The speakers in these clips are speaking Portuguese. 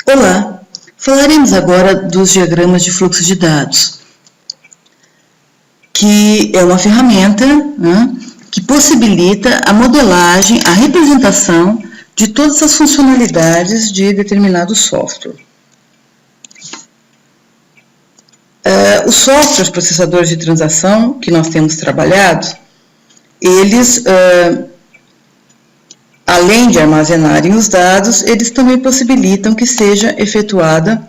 Olá, falaremos agora dos diagramas de fluxo de dados, que é uma ferramenta, né, que possibilita a modelagem, a representação de todas as funcionalidades de determinado software. Os softwares processadores de transação que nós temos trabalhado, eles, além de armazenarem os dados, eles também possibilitam que sejam efetuadas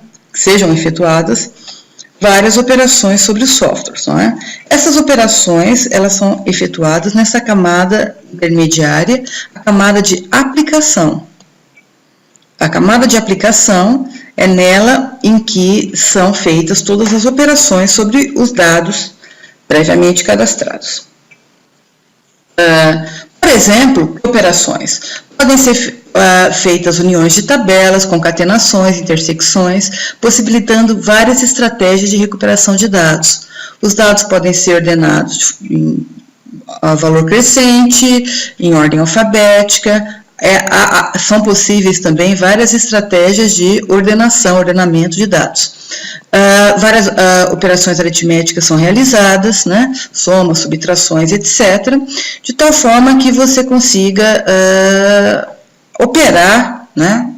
várias operações sobre os softwares, não é? Essas operações, elas são efetuadas nessa camada intermediária, a camada de aplicação. A camada de aplicação é nela em que são feitas todas as operações sobre os dados previamente cadastrados. Por exemplo, operações podem ser feitas uniões de tabelas, concatenações, intersecções, possibilitando várias estratégias de recuperação de dados. Os dados podem ser ordenados em valor crescente, em ordem alfabética. São possíveis também várias estratégias de ordenamento de dados. Várias operações aritméticas são realizadas, né? Somas, subtrações, etc., de tal forma que você consiga operar, né?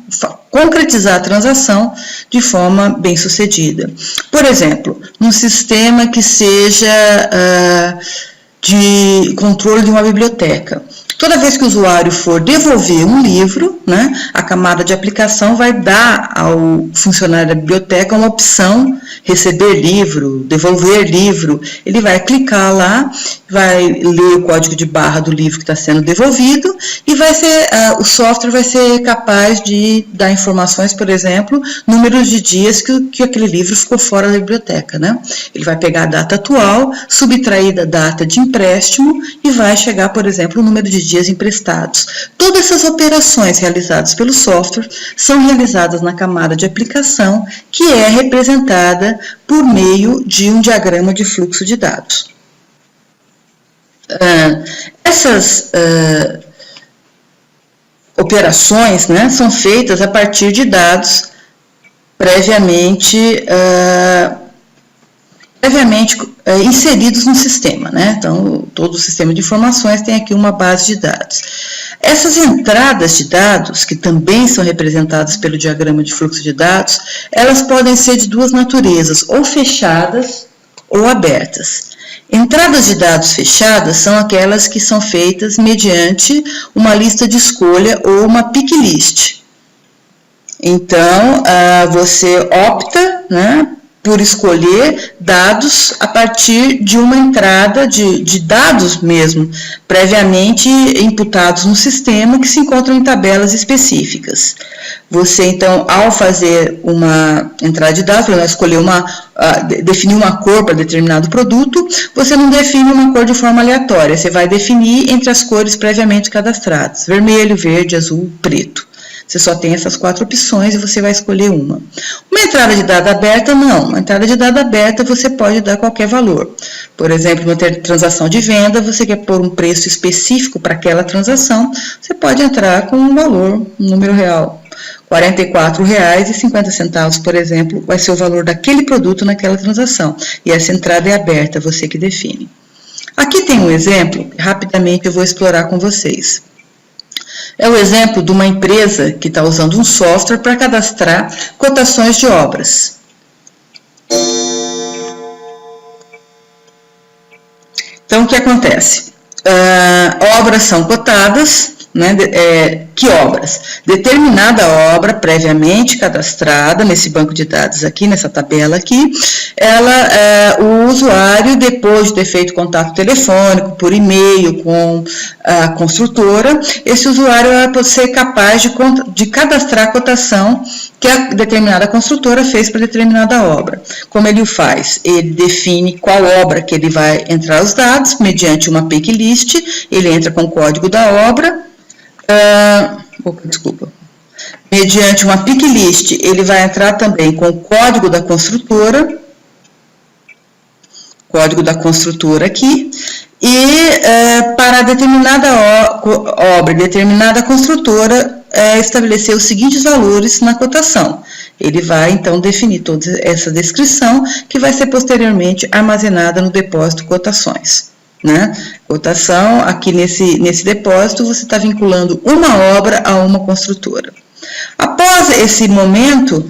Concretizar a transação de forma bem sucedida. Por exemplo, num sistema que seja de controle de uma biblioteca. Toda vez que o usuário for devolver um livro, né, a camada de aplicação vai dar ao funcionário da biblioteca uma opção, receber livro, devolver livro. Ele vai clicar lá, vai ler o código de barra do livro que está sendo devolvido e o software vai ser capaz de dar informações, por exemplo, números de dias que aquele livro ficou fora da biblioteca, né? Ele vai pegar a data atual, subtrair da data de empréstimo e vai chegar, por exemplo, o número de dias emprestados. Todas essas operações realizadas pelo software são realizadas na camada de aplicação, que é representada por meio de um diagrama de fluxo de dados. Essas operações, né, são feitas a partir de dados previamente inseridos no sistema, né? Então, todo o sistema de informações tem aqui uma base de dados. Essas entradas de dados, que também são representadas pelo diagrama de fluxo de dados, elas podem ser de duas naturezas, ou fechadas ou abertas. Entradas de dados fechadas são aquelas que são feitas mediante uma lista de escolha ou uma pick list. Então, você opta, né, por escolher dados a partir de uma entrada de dados mesmo, previamente imputados no sistema, que se encontram em tabelas específicas. Você, então, ao fazer uma entrada de dados, para escolher definir uma cor para determinado produto, você não define uma cor de forma aleatória, você vai definir entre as cores previamente cadastradas, vermelho, verde, azul, preto. Você só tem essas 4 opções e você vai escolher uma. Uma entrada de dado aberta, não. Uma entrada de dado aberta você pode dar qualquer valor. Por exemplo, uma transação de venda, você quer pôr um preço específico para aquela transação, você pode entrar com um valor, um número real. R$ 44,50, por exemplo, vai ser o valor daquele produto naquela transação. E essa entrada é aberta, você que define. Aqui tem um exemplo, rapidamente eu vou explorar com vocês. É o exemplo de uma empresa que está usando um software para cadastrar cotações de obras. Então, o que acontece? Obras são cotadas, né? Que obras? Determinada obra previamente cadastrada nesse banco de dados aqui, nessa tabela aqui, o usuário, depois de ter feito contato telefônico, por e-mail com a construtora, esse usuário vai ser capaz de cadastrar a cotação que a determinada construtora fez para determinada obra. Como ele o faz? Ele define qual obra que ele vai entrar os dados, mediante uma pick list, ele entra com o código da obra, mediante uma pick list, ele vai entrar também com o código da construtora aqui, e para determinada obra, determinada construtora, estabelecer os seguintes valores na cotação. Ele vai, então, definir toda essa descrição, que vai ser posteriormente armazenada no depósito cotações, né? Cotação, aqui nesse depósito, você está vinculando uma obra a uma construtora. Após esse momento,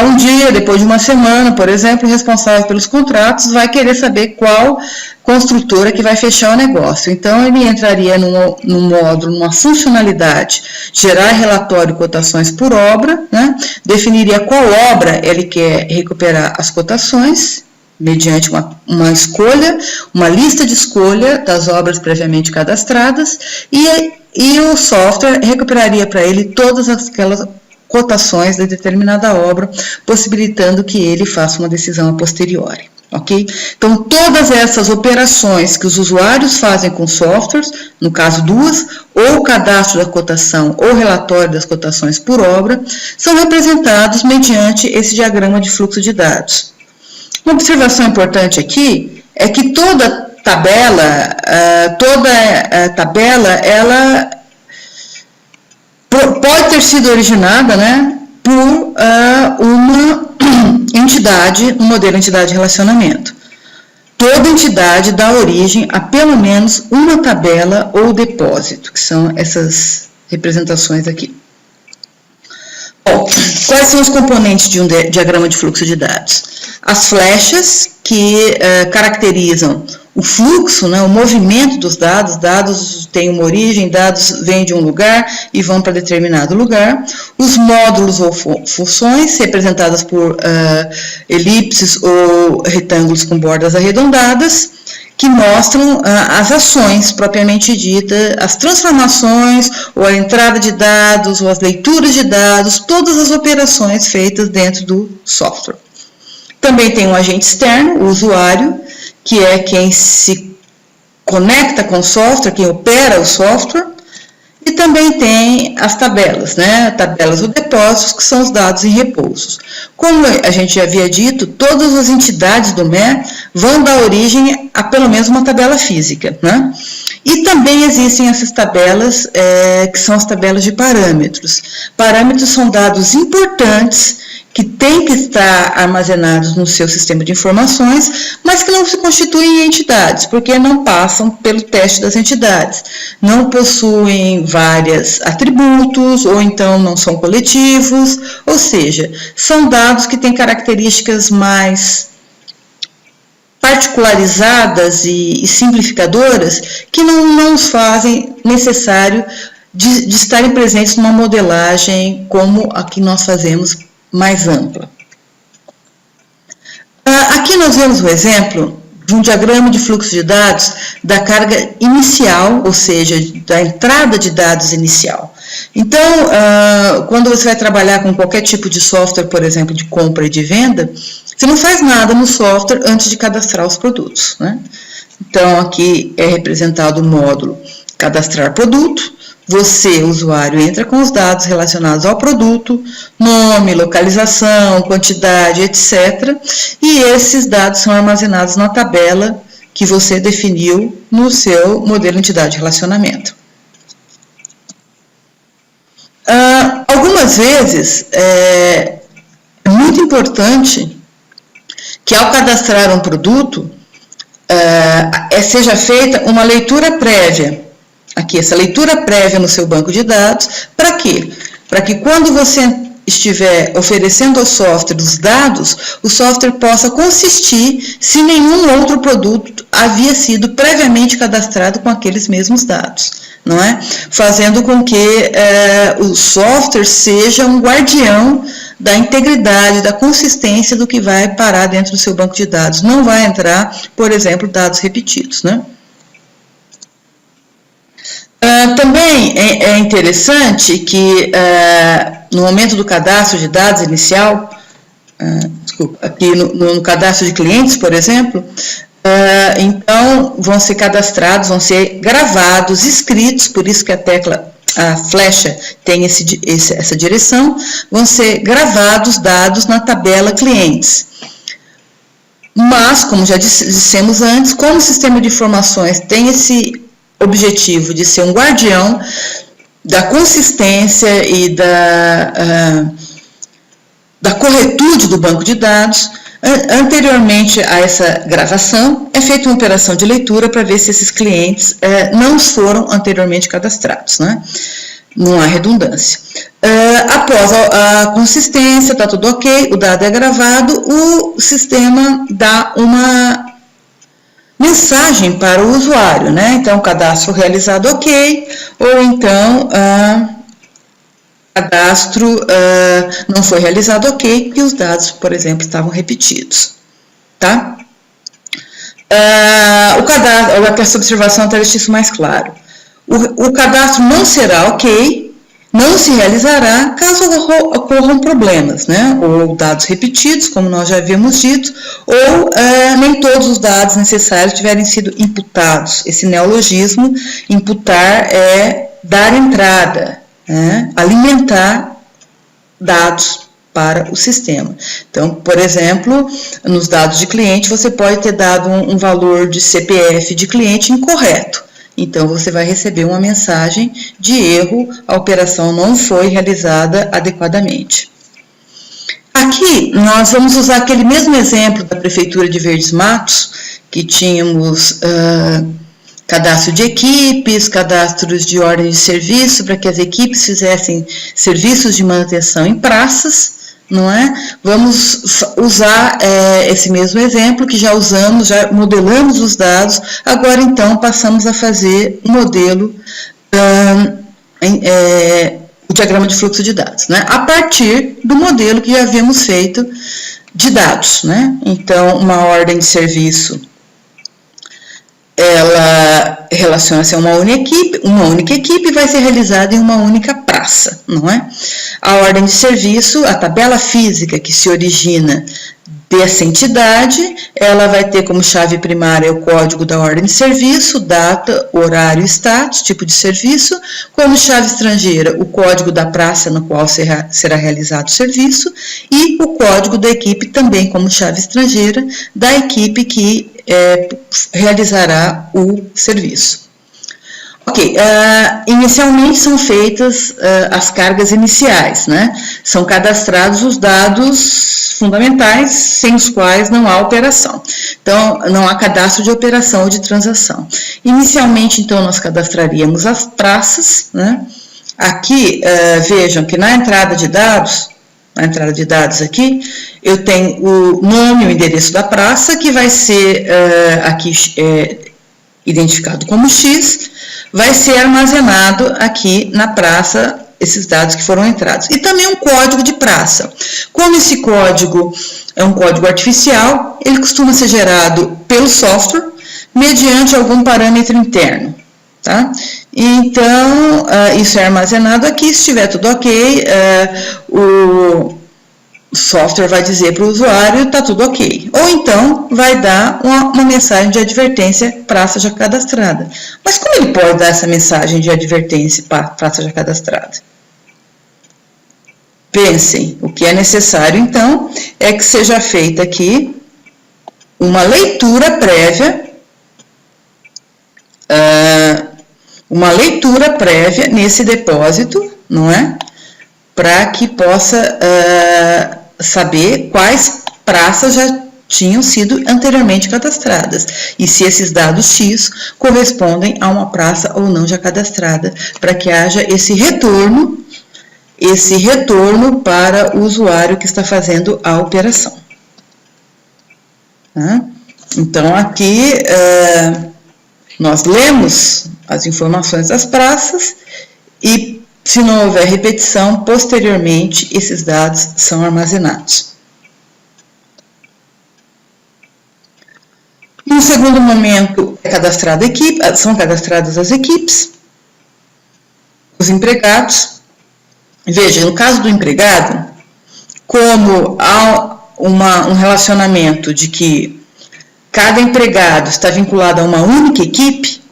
um dia, depois de uma semana, por exemplo, o responsável pelos contratos vai querer saber qual construtora que vai fechar o negócio. Então, ele entraria num módulo, numa funcionalidade, gerar relatório e cotações por obra, né? Definiria qual obra ele quer recuperar as cotações, mediante uma escolha, uma lista de escolha das obras previamente cadastradas, e o software recuperaria para ele todas aquelas cotações de determinada obra, possibilitando que ele faça uma decisão a posteriori, ok? Então, todas essas operações que os usuários fazem com softwares, no caso duas, ou o cadastro da cotação ou relatório das cotações por obra, são representados mediante esse diagrama de fluxo de dados. Uma observação importante aqui é que toda tabela, ela pode ter sido originada, né, por uma entidade, um modelo entidade de relacionamento. Toda entidade dá origem a pelo menos uma tabela ou depósito, que são essas representações aqui. Bom, quais são os componentes de um diagrama de fluxo de dados? As flechas, que caracterizam o fluxo, né, o movimento dos dados. Dados têm uma origem, dados vêm de um lugar e vão para determinado lugar. Os módulos ou funções, representadas por elipses ou retângulos com bordas arredondadas, que mostram as ações propriamente ditas, as transformações, ou a entrada de dados, ou as leituras de dados, todas as operações feitas dentro do software. Também tem um agente externo, o usuário, que é quem se conecta com o software, quem opera o software, e também tem as tabelas, né? Tabelas ou depósitos, que são os dados em repousos. Como a gente já havia dito, todas as entidades do MER vão dar origem a pelo menos uma tabela física, né? E também existem essas tabelas, que são as tabelas de parâmetros. Parâmetros são dados importantes que têm que estar armazenados no seu sistema de informações, mas que não se constituem em entidades, porque não passam pelo teste das entidades. Não possuem vários atributos, ou então não são coletivos, ou seja, são dados que têm características mais particularizadas e simplificadoras, que não os fazem necessário de estarem presentes numa modelagem como a que nós fazemos mais ampla. Aqui nós vemos o exemplo de um diagrama de fluxo de dados da carga inicial, ou seja, da entrada de dados inicial. Então, quando você vai trabalhar com qualquer tipo de software, por exemplo, de compra e de venda, você não faz nada no software antes de cadastrar os produtos, né? Então, aqui é representado o módulo cadastrar produto. Você, usuário, entra com os dados relacionados ao produto, nome, localização, quantidade, etc. E esses dados são armazenados na tabela que você definiu no seu modelo entidade de relacionamento. Algumas vezes é muito importante que ao cadastrar um produto seja feita uma leitura prévia. Aqui, essa leitura prévia no seu banco de dados, para quê? Para que quando você estiver oferecendo ao software os dados, o software possa consistir se nenhum outro produto havia sido previamente cadastrado com aqueles mesmos dados, não é? Fazendo com que o software seja um guardião da integridade, da consistência do que vai parar dentro do seu banco de dados. Não vai entrar, por exemplo, dados repetidos, né? Também é interessante que no momento do cadastro de dados inicial, aqui no cadastro de clientes, por exemplo, então vão ser cadastrados, vão ser gravados, escritos, por isso que a flecha tem essa direção, vão ser gravados dados na tabela clientes. Mas, como já dissemos antes, como o sistema de informações tem esse objetivo de ser um guardião da consistência e da corretude do banco de dados. Anteriormente a essa gravação, é feita uma operação de leitura para ver se esses clientes não foram anteriormente cadastrados, né? Não há redundância. Após a consistência, está tudo ok, o dado é gravado, o sistema dá uma mensagem para o usuário, né? Então, cadastro realizado ok, ou então cadastro não foi realizado ok, e os dados, por exemplo, estavam repetidos, tá? O cadastro, essa observação até deixa isso mais claro. O cadastro não será ok, não se realizará caso ocorram problemas, né? Ou dados repetidos, como nós já havíamos dito, ou nem todos os dados necessários tiverem sido imputados. Esse neologismo, imputar, é dar entrada, né? Alimentar dados para o sistema. Então, por exemplo, nos dados de cliente, você pode ter dado um valor de CPF de cliente incorreto. Então, você vai receber uma mensagem de erro, a operação não foi realizada adequadamente. Aqui, nós vamos usar aquele mesmo exemplo da Prefeitura de Verdes Matos, que tínhamos cadastro de equipes, cadastros de ordem de serviço, para que as equipes fizessem serviços de manutenção em praças, não é? Vamos usar esse mesmo exemplo que já usamos, já modelamos os dados, agora então passamos a fazer um modelo, o diagrama de fluxo de dados, né? A partir do modelo que já havíamos feito de dados, né? Então, uma ordem de serviço, ela relaciona-se a uma única equipe vai ser realizada em uma única praça, não é? A ordem de serviço, a tabela física que se origina dessa entidade, ela vai ter como chave primária o código da ordem de serviço, data, horário, status, tipo de serviço, como chave estrangeira o código da praça no qual será realizado o serviço e o código da equipe também como chave estrangeira da equipe que realizará o serviço. Ok, inicialmente são feitas as cargas iniciais, né? São cadastrados os dados fundamentais, sem os quais não há operação. Então, não há cadastro de operação ou de transação. Inicialmente, então, nós cadastraríamos as praças, né? Aqui, vejam que na entrada de dados aqui, eu tenho o nome e o endereço da praça, que vai ser aqui identificado como X, vai ser armazenado aqui na praça esses dados que foram entrados. E também um código de praça. Como esse código é um código artificial, ele costuma ser gerado pelo software mediante algum parâmetro interno, tá? Então, isso é armazenado aqui, se estiver tudo ok, o software vai dizer para o usuário, está tudo ok. Ou então, vai dar uma mensagem de advertência, praça já cadastrada. Mas como ele pode dar essa mensagem de advertência, praça já cadastrada? Pensem, o que é necessário, então, é que seja feita aqui uma leitura prévia, nesse depósito, não é? Para que possa saber quais praças já tinham sido anteriormente cadastradas e se esses dados X correspondem a uma praça ou não já cadastrada, para que haja esse retorno para o usuário que está fazendo a operação. Tá? Então, aqui nós lemos as informações das praças e, se não houver repetição, posteriormente esses dados são armazenados. No segundo momento, são cadastradas as equipes, os empregados. Veja, no caso do empregado, como há um relacionamento de que cada empregado está vinculado a uma única equipe,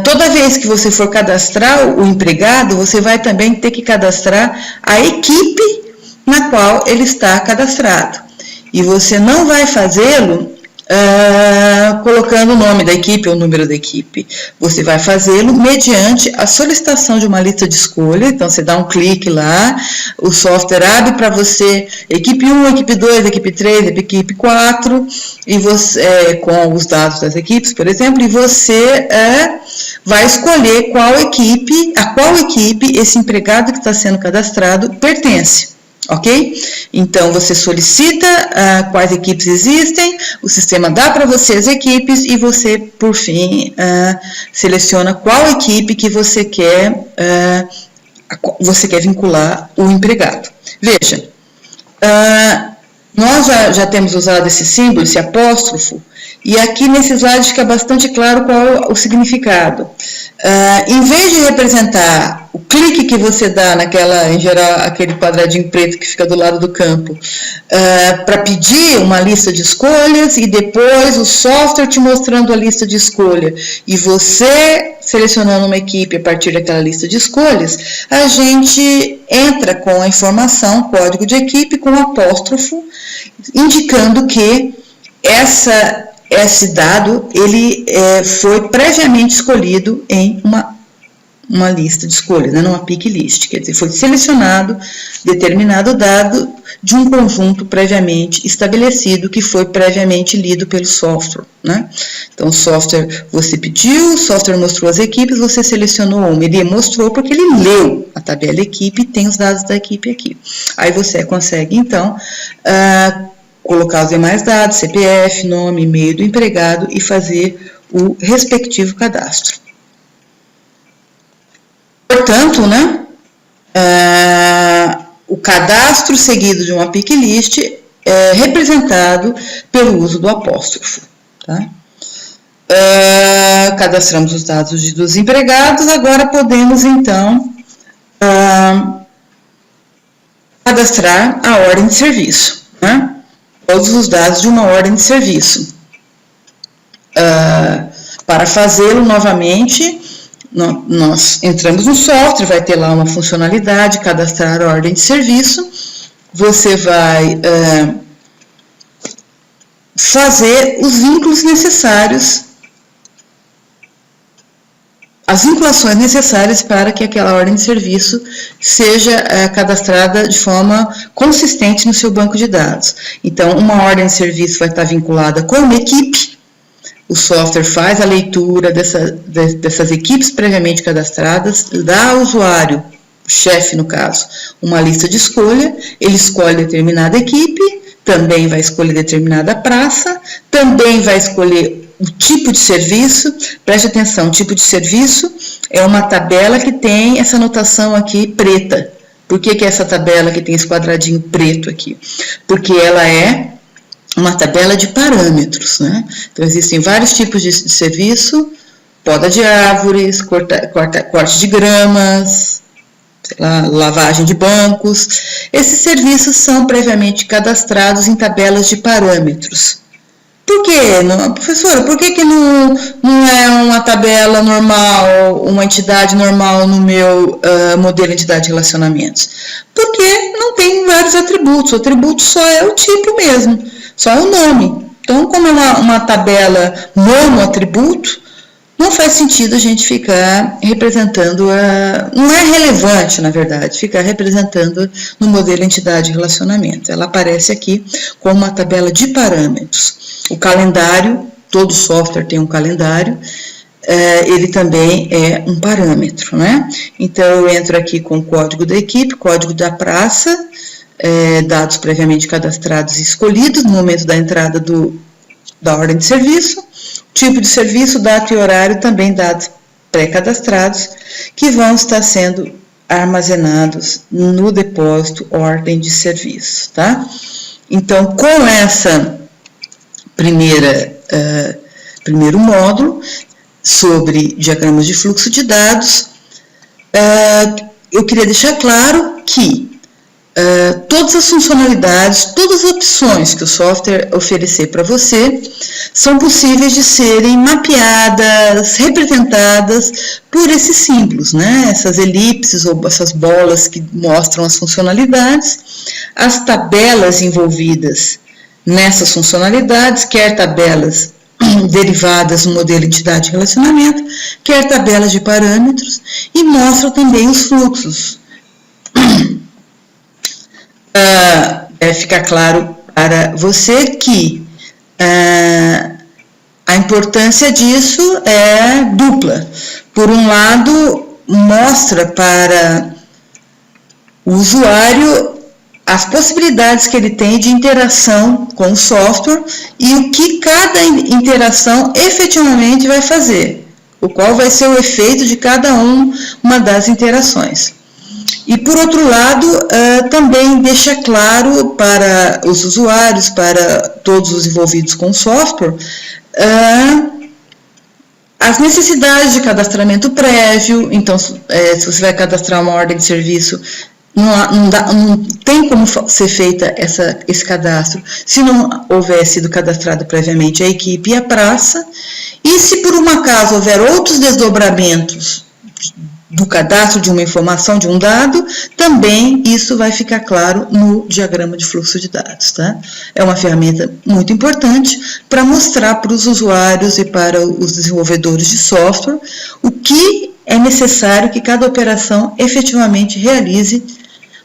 toda vez que você for cadastrar o empregado, você vai também ter que cadastrar a equipe na qual ele está cadastrado. E você não vai fazê-lo colocando o nome da equipe ou o número da equipe. Você vai fazê-lo mediante a solicitação de uma lista de escolha. Então, você dá um clique lá, o software abre para você equipe 1, equipe 2, equipe 3, equipe 4, e você, com os dados das equipes, por exemplo, e você vai escolher a qual equipe esse empregado que está sendo cadastrado pertence. Ok? Então, você solicita quais equipes existem, o sistema dá para você as equipes e você, por fim, seleciona qual equipe que você quer vincular o empregado. Veja, nós já temos usado esse símbolo, esse apóstrofo, e aqui nesse slide fica bastante claro qual o significado. Em vez de representar o clique que você dá em geral, aquele quadradinho preto que fica do lado do campo, para pedir uma lista de escolhas e depois o software te mostrando a lista de escolha e você selecionando uma equipe a partir daquela lista de escolhas, a gente entra com a informação, código de equipe com apóstrofo, indicando que esse dado ele foi previamente escolhido em uma lista de escolhas, né, numa pick list, quer dizer, foi selecionado determinado dado de um conjunto previamente estabelecido, que foi previamente lido pelo software, né? Então, o software, você pediu, o software mostrou as equipes, você selecionou uma, ele mostrou porque ele leu a tabela equipe e tem os dados da equipe aqui. Aí você consegue, então, colocar os demais dados, CPF, nome, e-mail do empregado e fazer o respectivo cadastro. Portanto, né, o cadastro seguido de uma pick list é representado pelo uso do apóstrofo. Tá? Cadastramos os dados dos empregados, agora podemos, então, cadastrar a ordem de serviço, né? Todos os dados de uma ordem de serviço. Para fazê-lo novamente, nós entramos no software, vai ter lá uma funcionalidade, cadastrar a ordem de serviço, você vai fazer os vínculos necessários, as vinculações necessárias para que aquela ordem de serviço seja cadastrada de forma consistente no seu banco de dados. Então, uma ordem de serviço vai estar vinculada com uma equipe, o software faz a leitura dessas equipes previamente cadastradas, dá ao usuário, o chefe no caso, uma lista de escolha, ele escolhe determinada equipe, também vai escolher determinada praça, também vai escolher o tipo de serviço. Preste atenção, o tipo de serviço é uma tabela que tem essa notação aqui preta. Por que essa tabela que tem esse quadradinho preto aqui? Porque ela é uma tabela de parâmetros, né? Então, existem vários tipos de serviço, poda de árvores, corte de gramas, sei lá, lavagem de bancos. Esses serviços são previamente cadastrados em tabelas de parâmetros. Por quê? Professora, por que não é uma tabela normal, uma entidade normal no meu modelo de entidade de relacionamentos? Porque não tem vários atributos, o atributo só é o tipo mesmo, só é o nome. Então, como é uma tabela monoatributo, não faz sentido a gente ficar representando, não é relevante, na verdade, ficar representando no modelo entidade de relacionamento. Ela aparece aqui como uma tabela de parâmetros. O calendário, todo software tem um calendário, ele também é um parâmetro, né? Então, eu entro aqui com o código da equipe, código da praça, dados previamente cadastrados e escolhidos no momento da entrada da ordem de serviço, tipo de serviço, data e horário, também dados pré-cadastrados, que vão estar sendo armazenados no depósito ordem de serviço, tá? Então, com essa primeiro módulo sobre diagramas de fluxo de dados, eu queria deixar claro que todas as funcionalidades, todas as opções que o software oferecer para você são possíveis de serem mapeadas, representadas por esses símbolos, né? Essas elipses ou essas bolas que mostram as funcionalidades, as tabelas envolvidas nessas funcionalidades, quer tabelas derivadas do modelo entidade e relacionamento, quer tabelas de parâmetros, e mostra também os fluxos. Deve ficar claro para você que a importância disso é dupla. Por um lado, mostra para o usuário as possibilidades que ele tem de interação com o software e o que cada interação efetivamente vai fazer, o qual vai ser o efeito de cada uma das interações. E, por outro lado, também deixa claro para os usuários, para todos os envolvidos com o software, as necessidades de cadastramento prévio. Então, se você vai cadastrar uma ordem de serviço, não tem como ser feita esse cadastro se não houver sido cadastrado previamente a equipe e a praça. E se por um acaso houver outros desdobramentos do cadastro de uma informação, de um dado, também isso vai ficar claro no diagrama de fluxo de dados, tá? É uma ferramenta muito importante para mostrar para os usuários e para os desenvolvedores de software o que é necessário que cada operação efetivamente realize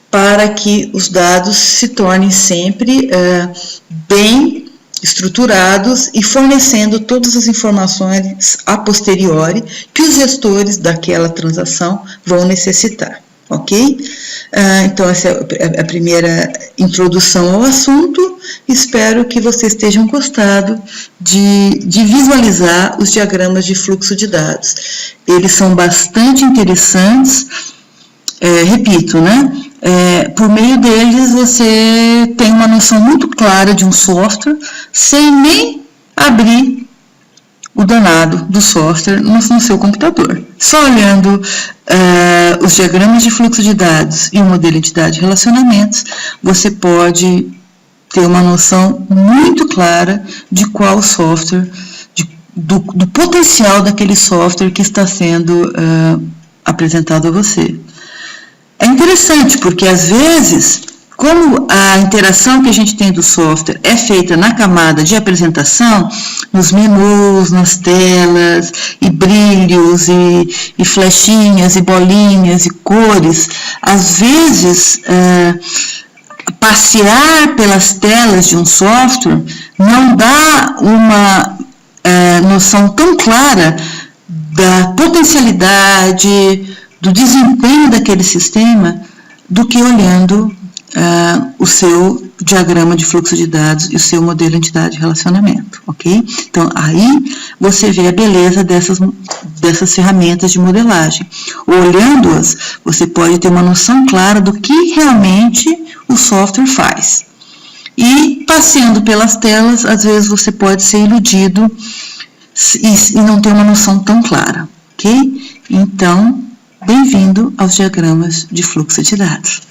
para que os dados se tornem sempre bem estruturados e fornecendo todas as informações a posteriori que os gestores daquela transação vão necessitar, ok? Então, essa é a primeira introdução ao assunto. Espero que vocês tenham gostado de visualizar os diagramas de fluxo de dados. Eles são bastante interessantes, repito, né? Por meio deles você tem uma noção muito clara de um software sem nem abrir o danado do software no seu computador. Só olhando os diagramas de fluxo de dados e o modelo entidade e relacionamentos, você pode ter uma noção muito clara de qual software, do potencial daquele software que está sendo apresentado a você. É interessante porque, às vezes, como a interação que a gente tem do software é feita na camada de apresentação, nos menus, nas telas, e brilhos, e flechinhas, e bolinhas, e cores, às vezes, passear pelas telas de um software não dá uma noção tão clara da potencialidade, do desempenho daquele sistema, do que olhando o seu diagrama de fluxo de dados e o seu modelo entidade e relacionamento, ok? Então, aí você vê a beleza dessas ferramentas de modelagem. Olhando-as, você pode ter uma noção clara do que realmente o software faz. E, passeando pelas telas, às vezes você pode ser iludido e não ter uma noção tão clara, ok? Então, bem-vindo aos diagramas de fluxo de dados.